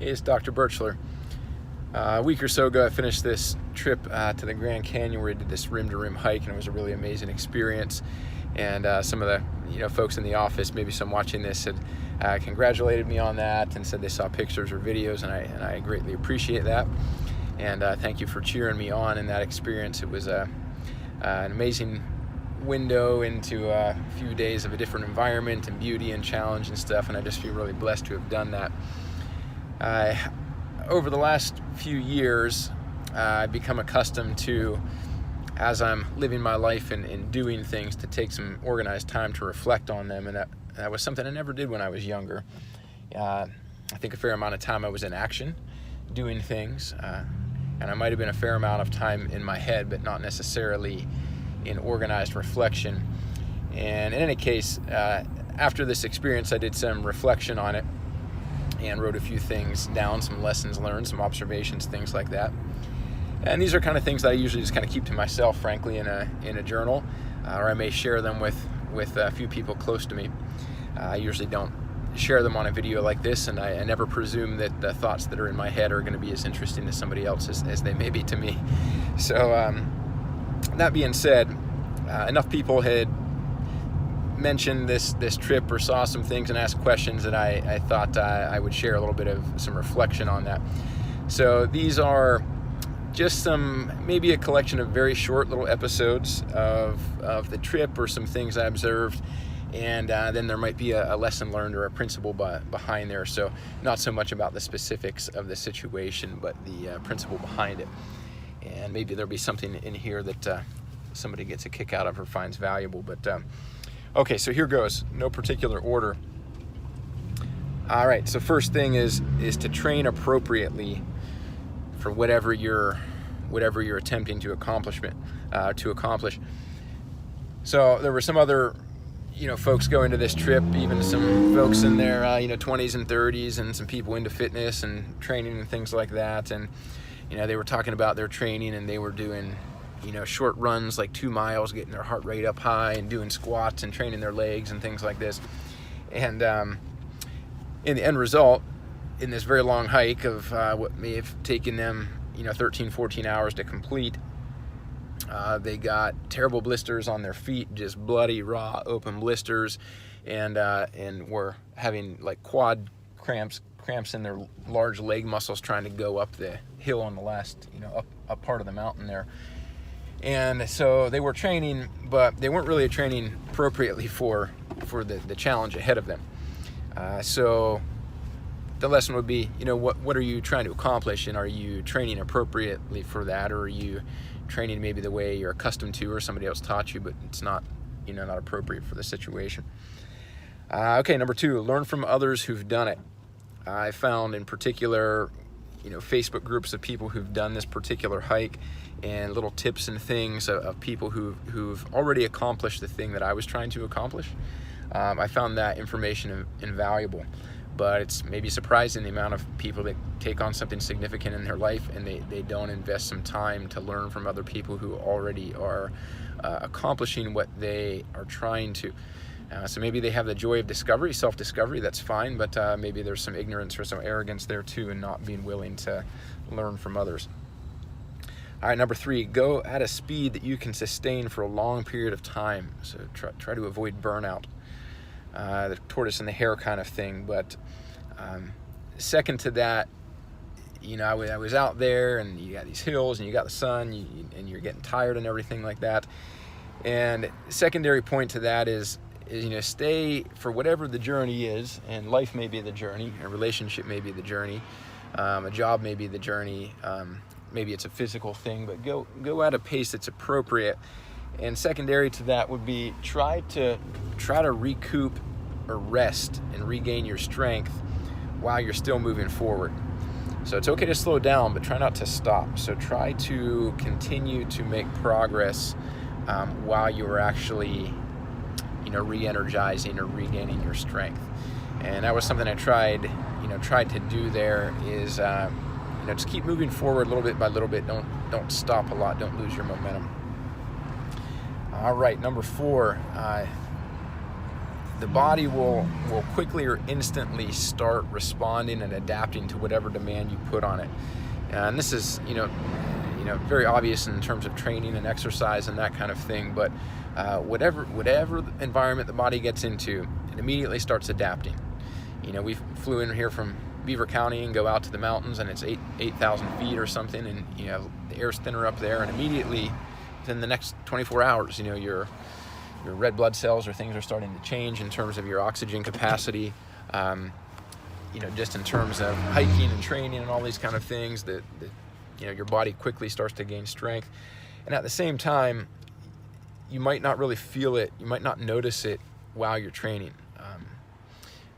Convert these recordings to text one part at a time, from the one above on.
Hey, it's Dr. Birchler. A week or so ago, I finished this trip to the Grand Canyon where we did this rim-to-rim hike, and it was a really amazing experience. And some of the folks in the office, maybe some watching this, had congratulated me on that and said they saw pictures or videos, and I greatly appreciate that. And thank you for cheering me on in that experience. It was an amazing window into a few days of a different environment and beauty and challenge and stuff, and I just feel really blessed to have done that. Over the last few years, I've become accustomed to, as I'm living my life and doing things, to take some organized time to reflect on them, and that was something I never did when I was younger. I think a fair amount of time I was in action, doing things, and I might have been a fair amount of time in my head, but not necessarily in organized reflection. And in any case, after this experience, I did some reflection on it and wrote a few things down, some lessons learned, some observations, things like that. And these are kind of things that I usually just kind of keep to myself, frankly, in a journal, or I may share them with a few people close to me. I usually don't share them on a video like this, and I never presume that the thoughts that are in my head are going to be as interesting to somebody else as they may be to me. So that being said, enough people had mentioned this trip or saw some things and asked questions that I thought I would share a little bit of some reflection on that. So these are just maybe a collection of very short little episodes of the trip or some things I observed, and then there might be a lesson learned or a principle behind there. So not so much about the specifics of the situation, but the principle behind it. And maybe there'll be something in here that somebody gets a kick out of or finds valuable. But okay, so here goes. No particular order. All right, so first thing is to train appropriately for whatever you're attempting to accomplish. So there were some other folks going to this trip, even some folks in their 20s and 30s, and some people into fitness and training and things like that. And they were talking about their training, and they were doing short runs like 2 miles, getting their heart rate up high, and doing squats and training their legs and things like this. And in the end result, in this very long hike of what may have taken them 13, 14 hours to complete, they got terrible blisters on their feet, just bloody, raw, open blisters, and were having like quad cramps in their large leg muscles trying to go up the hill on the last up part of the mountain there. And so they were training, but they weren't really training appropriately for the challenge ahead of them. So the lesson would be, what are you trying to accomplish, and are you training appropriately for that, or are you training maybe the way you're accustomed to or somebody else taught you, but it's not, not appropriate for the situation. Okay, number 2, learn from others who've done it. I found in particular, Facebook groups of people who've done this particular hike, and little tips and things of people who've already accomplished the thing that I was trying to accomplish. I found that information invaluable, but it's maybe surprising the amount of people that take on something significant in their life and they don't invest some time to learn from other people who already are accomplishing what they are trying to. So maybe they have the joy of discovery, self-discovery, that's fine, but maybe there's some ignorance or some arrogance there too, and not being willing to learn from others. All right, number 3, go at a speed that you can sustain for a long period of time. So try to avoid burnout, the tortoise and the hare kind of thing. But second to that, I was out there, and you got these hills, and you got the sun, and you're getting tired and everything like that. And secondary point to that is stay for whatever the journey is, and life may be the journey, a relationship may be the journey, a job may be the journey, maybe it's a physical thing, but go at a pace that's appropriate. And secondary to that would be try to recoup or rest and regain your strength while you're still moving forward. So it's okay to slow down, but try not to stop. So try to continue to make progress while you're actually re-energizing or regaining your strength. And that was something I tried to do there, is just keep moving forward little bit by little bit. Don't stop a lot. Don't lose your momentum. All right, number 4, the body will quickly or instantly start responding and adapting to whatever demand you put on it. And this is, very obvious in terms of training and exercise and that kind of thing, but whatever environment the body gets into, it immediately starts adapting. We flew in here from Beaver County and go out to the mountains, and it's 8,000 feet or something, and the air's thinner up there, and immediately within the next 24 hours, your red blood cells or things are starting to change in terms of your oxygen capacity, just in terms of hiking and training and all these kind of things, that your body quickly starts to gain strength. And at the same time, you might not really feel it, you might not notice it while you're training.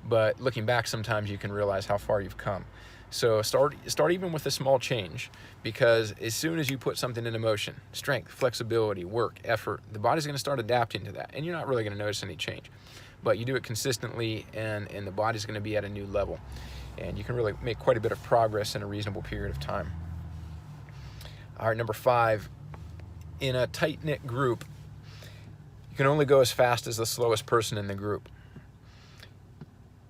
But looking back, sometimes you can realize how far you've come. So start even with a small change, because as soon as you put something into motion, strength, flexibility, work, effort, the body's going to start adapting to that, and you're not really going to notice any change. But you do it consistently, and the body's going to be at a new level, and you can really make quite a bit of progress in a reasonable period of time. All right, number 5, in a tight-knit group, you can only go as fast as the slowest person in the group.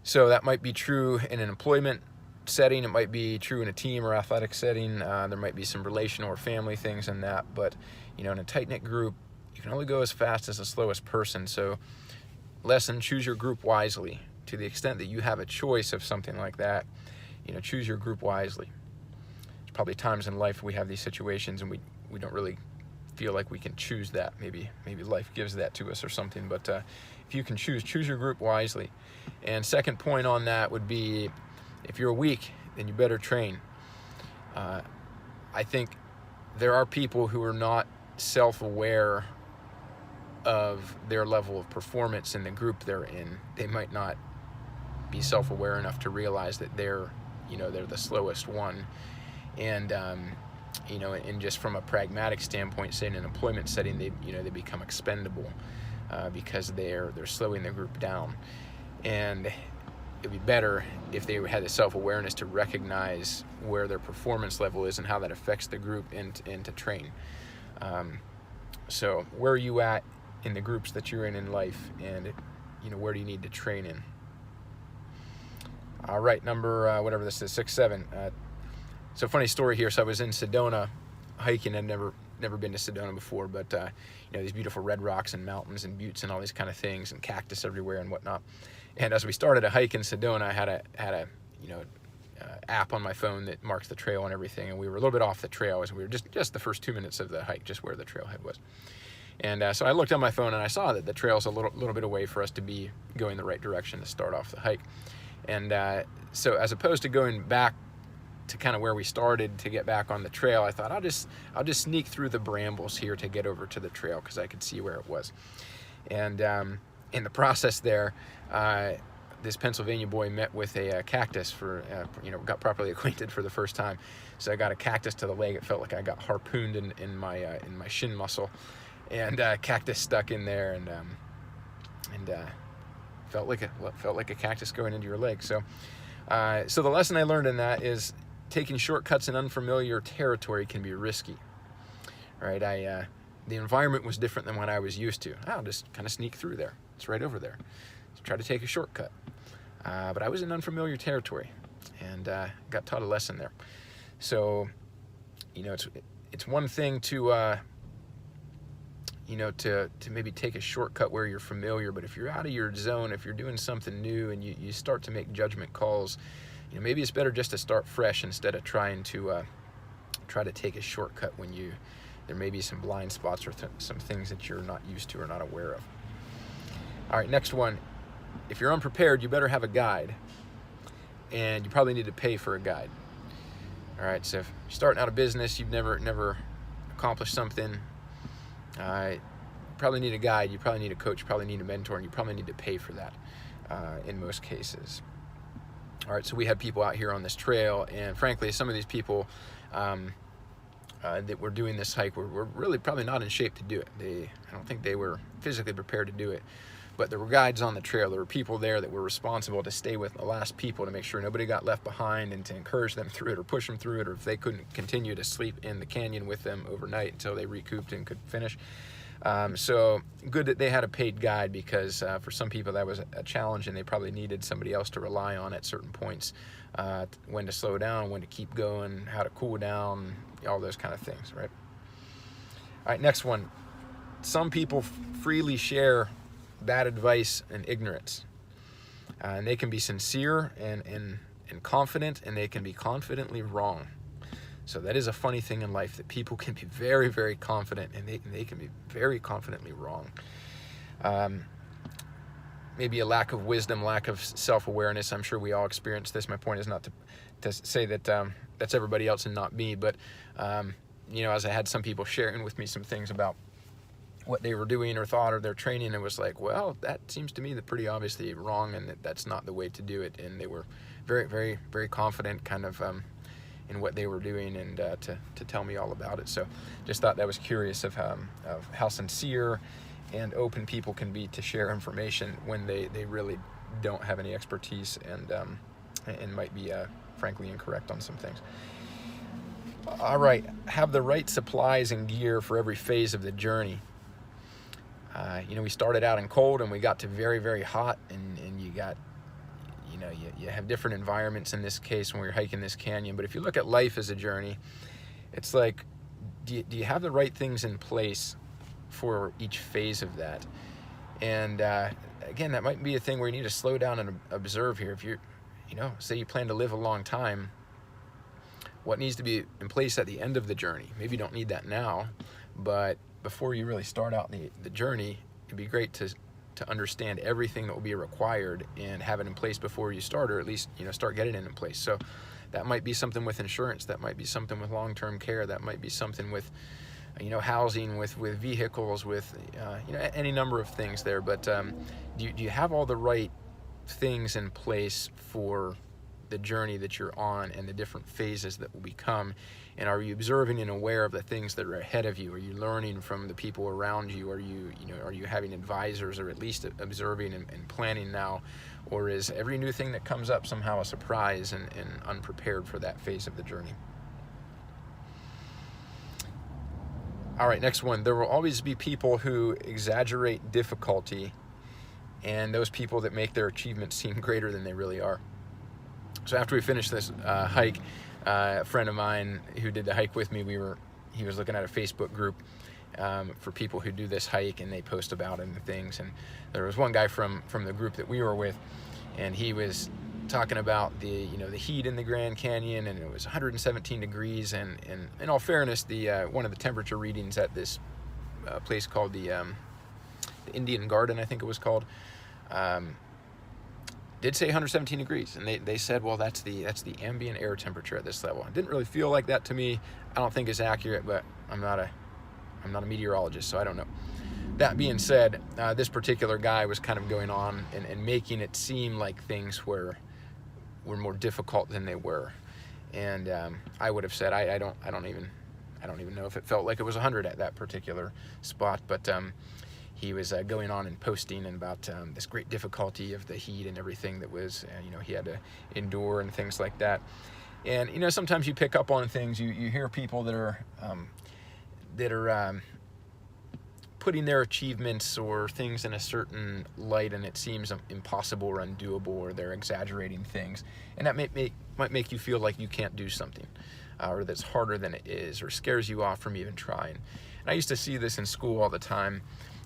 So that might be true in an employment setting, it might be true in a team or athletic setting, there might be some relational or family things in that, but in a tight-knit group, you can only go as fast as the slowest person. So lesson, choose your group wisely. To the extent that you have a choice of something like that, choose your group wisely. There's probably times in life we have these situations and we don't really feel like we can choose that. Maybe life gives that to us or something, but if you can choose your group wisely. And second point on that would be, if you're weak, then you better train. I think there are people who are not self-aware of their level of performance in the group they're in. They might not be self-aware enough to realize that they're the slowest one. And and just from a pragmatic standpoint, say in an employment setting, they become expendable because they're slowing the group down. And it'd be better if they had the self-awareness to recognize where their performance level is and how that affects the group, and to train. So where are you at in the groups that you're in life, and where do you need to train in? All right, number whatever this is, 6, 7. So funny story here. So I was in Sedona hiking. I'd never been to Sedona before, but these beautiful red rocks and mountains and buttes and all these kind of things, and cactus everywhere and whatnot. And as we started a hike in Sedona, I had a app on my phone that marks the trail and everything, and we were a little bit off the trail as we were just the first 2 minutes of the hike, just where the trailhead was. And so I looked on my phone and I saw that the trail's a little bit away for us to be going the right direction to start off the hike. And so as opposed to going back to kind of where we started to get back on the trail, I thought I'll just sneak through the brambles here to get over to the trail, because I could see where it was. And in the process there, this Pennsylvania boy met with a cactus got properly acquainted for the first time. So I got a cactus to the leg. It felt like I got harpooned in my shin muscle, and cactus stuck in there, and felt like a cactus going into your leg. So the lesson I learned in that is taking shortcuts in unfamiliar territory can be risky. All right, the environment was different than what I was used to. I'll just kind of sneak through there. It's right over there. So try to take a shortcut. But I was in unfamiliar territory, and got taught a lesson there. So, it's one thing to maybe take a shortcut where you're familiar, but if you're out of your zone, if you're doing something new and you start to make judgment calls, maybe it's better just to start fresh instead of trying to take a shortcut when there may be some blind spots or some things that you're not used to or not aware of. All right, next one. If you're unprepared, you better have a guide, and you probably need to pay for a guide. All right, so if you're starting out a business, you've never accomplished something, you probably need a guide, you probably need a coach, you probably need a mentor, and you probably need to pay for that in most cases. All right, so we had people out here on this trail, and frankly, some of these people that were doing this hike were really probably not in shape to do it. I don't think they were physically prepared to do it. But there were guides on the trail. There were people there that were responsible to stay with the last people to make sure nobody got left behind, and to encourage them through it or push them through it, or if they couldn't continue to sleep in the canyon with them overnight until they recouped and could finish. So good that they had a paid guide, because for some people that was a challenge, and they probably needed somebody else to rely on at certain points, when to slow down, when to keep going, how to cool down, all those kind of things, right? All right, next one. Some people freely share bad advice and ignorance. And they can be sincere and confident, and they can be confidently wrong. So that is a funny thing in life, that people can be very, very confident, and they can be very confidently wrong. Maybe a lack of wisdom, lack of self-awareness. I'm sure we all experience this. My point is not to say that that's everybody else and not me, but as I had some people sharing with me some things about what they were doing or thought, or their training, it was like, well, that seems to me that pretty obviously wrong, and that's not the way to do it. And they were very, very, very confident kind of in what they were doing, and to tell me all about it. So just thought that was curious of how sincere and open people can be to share information when they really don't have any expertise, and might be frankly incorrect on some things. All right, have the right supplies and gear for every phase of the journey. We started out in cold, and we got to very, very hot, and you got, you have different environments in this case when we're hiking this canyon. But if you look at life as a journey, it's like, do you have the right things in place for each phase of that? And again, that might be a thing where you need to slow down and observe here. If you're, say you plan to live a long time, what needs to be in place at the end of the journey? Maybe you don't need that now, but before you really start out the journey, it'd be great to understand everything that will be required and have it in place before you start, or at least start getting it in place. So that might be something with insurance, that might be something with long-term care, that might be something with housing, with vehicles, with any number of things there. But do you have all the right things in place for the journey that you're on and the different phases that will become? And are you observing and aware of the things that are ahead of you? Are you learning from the people around you? Are you having advisors, or at least observing and planning now? Or is every new thing that comes up somehow a surprise and unprepared for that phase of the journey? All right, next one. There will always be people who exaggerate difficulty, and those people that make their achievements seem greater than they really are. So after we finished this hike, a friend of mine who did the hike with me, he was looking at a Facebook group for people who do this hike, and they post about it and things. And there was one guy from the group that we were with, and he was talking about the heat in the Grand Canyon, and it was 117 degrees. And in all fairness, the one of the temperature readings at this place called the Indian Garden, I think it was called, did say 117 degrees, and they said, well, that's the ambient air temperature at this level. It didn't really feel like that to me. I don't think it's accurate, but I'm not a meteorologist, so I don't know. That being said, this particular guy was kind of going on and making it seem like things were more difficult than they were. And I would have said, I don't even know if it felt like it was 100 at that particular spot, but he was going on and posting about this great difficulty of the heat and everything that was, he had to endure and things like that. And sometimes you pick up on things. You hear people that are putting their achievements or things in a certain light, and it seems impossible or undoable, or they're exaggerating things, and that might make you feel like you can't do something, or that's harder than it is, or scares you off from even trying. And I used to see this in school all the time.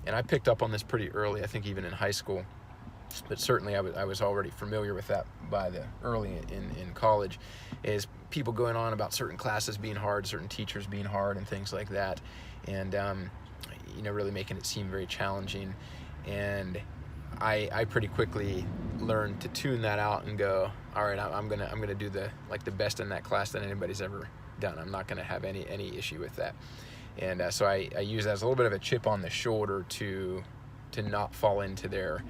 And I picked up on this pretty early, I think even in high school, but certainly I was already familiar with that by the early in college, is people going on about certain classes being hard, certain teachers being hard, and things like that, and really making it seem very challenging. And I pretty quickly learned to tune that out and go, all right, I'm gonna do the best in that class that anybody's ever done. I'm not gonna have any issue with that. And so I use that as a little bit of a chip on the shoulder to not fall into their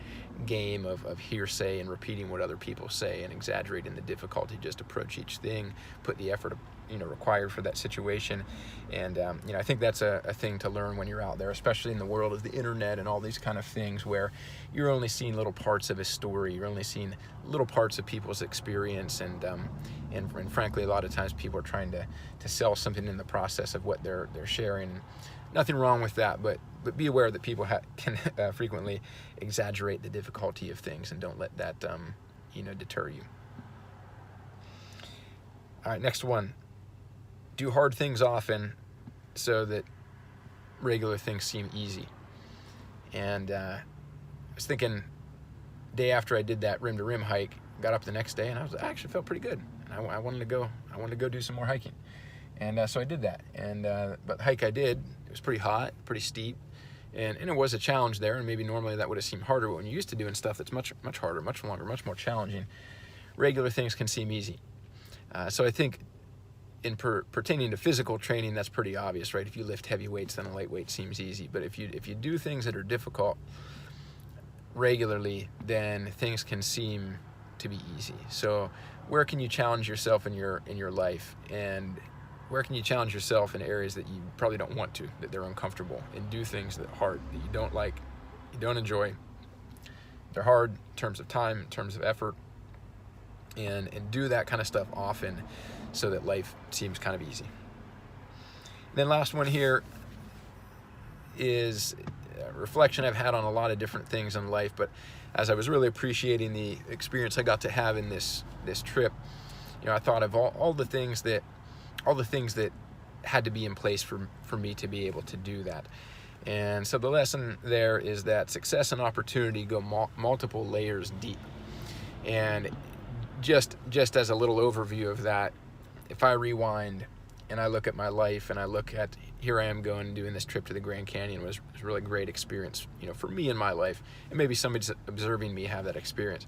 game of hearsay and repeating what other people say and exaggerating the difficulty. Just approach each thing, put the effort required for that situation. And I think that's a thing to learn when you're out there, especially in the world of the internet and all these kind of things, where you're only seeing little parts of a story, you're only seeing little parts of people's experience, and frankly, a lot of times people are trying to sell something in the process of what they're sharing. nothing wrong with that, but be aware that people can frequently exaggerate the difficulty of things, and don't let that deter you. All right, next one. Do hard things often so that regular things seem easy. And I was thinking, day after I did that rim to rim hike, got up the next day, and I actually felt pretty good. And I wanted to go do some more hiking. And so I did that. And but the hike I did, it was pretty hot, pretty steep, and it was a challenge there. And maybe normally that would have seemed harder, but when you're used to doing stuff that's much harder, much longer, much more challenging, regular things can seem easy. So I think in pertaining to physical training, that's pretty obvious, right? If you lift heavy weights, then a lightweight seems easy. But if you do things that are difficult regularly, then things can seem to be easy. So where can you challenge yourself in your life, and where can you challenge yourself in areas that you probably don't want to, that they're uncomfortable, and do things that are hard, that you don't like, you don't enjoy? They're hard in terms of time, in terms of effort, and do that kind of stuff often so that life seems kind of easy. And then last one here is a reflection I've had on a lot of different things in life, but as I was really appreciating the experience I got to have in this trip, I thought of all the things that had to be in place for me to be able to do that. And so the lesson there is that success and opportunity go multiple layers deep. And just as a little overview of that, if I rewind and I look at my life and I look at, here I am going and doing this trip to the Grand Canyon, was a really great experience, for me in my life, and maybe somebody's observing me have that experience.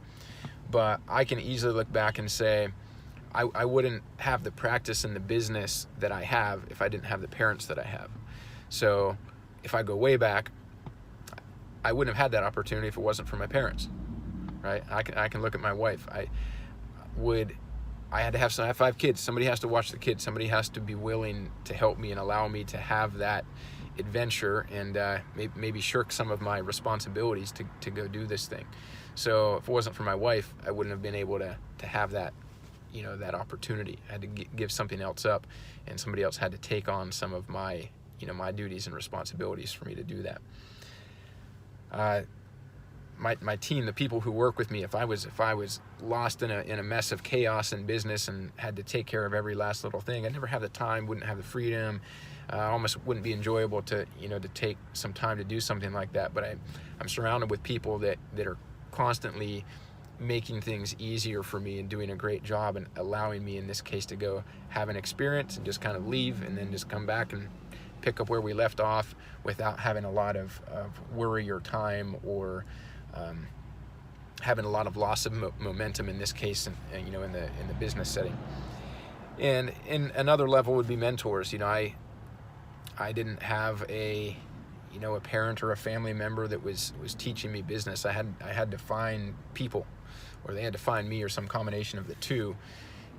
But I can easily look back and say, I wouldn't have the practice and the business that I have if I didn't have the parents that I have. So if I go way back, I wouldn't have had that opportunity if it wasn't for my parents, right? I can look at my wife. I had to have I have 5 kids. Somebody has to watch the kids. Somebody has to be willing to help me and allow me to have that adventure, and maybe shirk some of my responsibilities to go do this thing. So if it wasn't for my wife, I wouldn't have been able to have that, that opportunity. I had to give something else up, and somebody else had to take on some of my, my duties and responsibilities for me to do that. My team, the people who work with me, if I was lost in a mess of chaos in business and had to take care of every last little thing, I'd never have the time, wouldn't have the freedom, almost wouldn't be enjoyable to take some time to do something like that. But I'm surrounded with people that are constantly making things easier for me and doing a great job and allowing me, in this case, to go have an experience and just kind of leave and then just come back and pick up where we left off without having a lot of worry or time, or having a lot of loss of momentum, in this case, in the business setting. And in another level would be mentors. I didn't have a parent or a family member that was teaching me business. I had to find people, or they had to find me, or some combination of the two,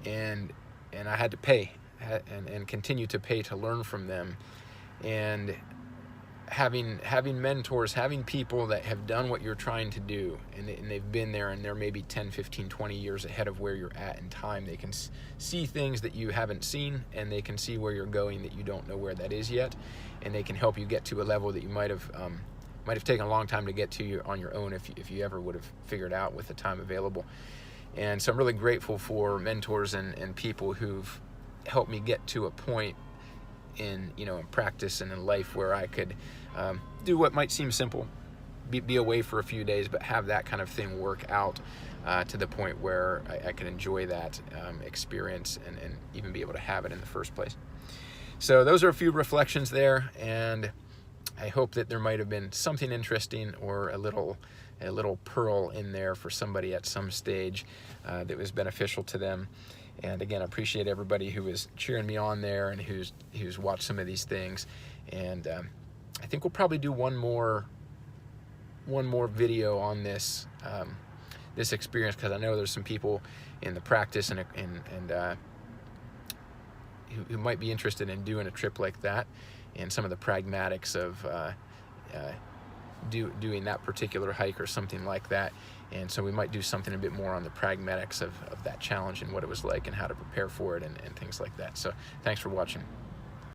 and I had to pay and continue to pay to learn from them. And having mentors, having people that have done what you're trying to do, and they've been there, and they're maybe 10, 15, 20 years ahead of where you're at in time. They can see things that you haven't seen, and they can see where you're going that you don't know where that is yet, and they can help you get to a level that you might have taken a long time to get to on your own if you ever would have figured out with the time available. And so I'm really grateful for mentors and people who've helped me get to a point in practice and in life where I could do what might seem simple, be away for a few days, but have that kind of thing work out to the point where I can enjoy that experience and even be able to have it in the first place. So those are a few reflections there, and I hope that there might have been something interesting or a little pearl in there for somebody at some stage that was beneficial to them. And again, I appreciate everybody who is cheering me on there and who's watched some of these things. And I think we'll probably do one more video on this this experience, because I know there's some people in the practice and who might be interested in doing a trip like that, and some of the pragmatics of doing that particular hike or something like that. And so we might do something a bit more on the pragmatics of that challenge and what it was like and how to prepare for it and things like that. So thanks for watching.